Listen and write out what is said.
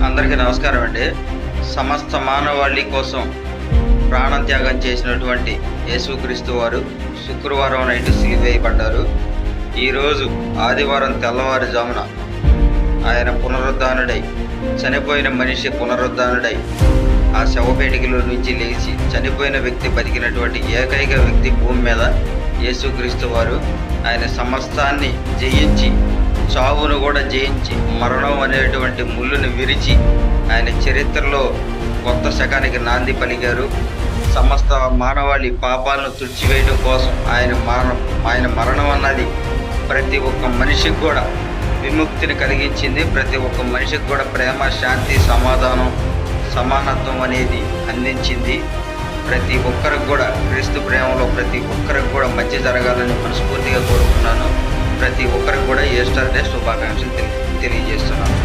అందరికీ నమస్కారం అండి. సమస్త మానవాళి కోసం ప్రాణం త్యాగం చేసినటువంటి యేసుక్రీస్తు వారు శుక్రవారం నైట్ సిలువ వేయబడ్డారు. ఈరోజు ఆదివారం తెల్లవారుజామున ఆయన పునరుద్ధానుడై, చనిపోయిన మనిషి పునరుద్ధానుడై ఆ శవపేటికలో నుంచి లేచి చనిపోయిన వ్యక్తి బతికినటువంటి ఏకైక వ్యక్తి భూమి మీద యేసుక్రీస్తు వారు. ఆయన సమస్తాన్ని జయించి, చావును కూడా జయించి, మరణం అనేటువంటి ముళ్ళుని విరిచి ఆయన చరిత్రలో కొత్త శకానికి నాంది పలికారు. సమస్త మానవాళి పాపాలను తుడిచివేయడం కోసం ఆయన మరణం అన్నది ప్రతి ఒక్క మనిషికి కూడా విముక్తిని కలిగించింది. ప్రతి ఒక్క మనిషికి కూడా ప్రేమ, శాంతి, సమాధానం, సమానత్వం అనేది అందించింది. ప్రతి ఒక్కరికి కూడా క్రీస్తు ప్రేమలో ప్రతి ఒక్కరికి కూడా మంచి జరగాలని మనస్ఫూర్తిగా కోరుకున్నాను. ప్రతి ఒక్కరికి కూడా ఈస్టర్ డే శుభాకాంక్షలు తెలియజేస్తున్నాను.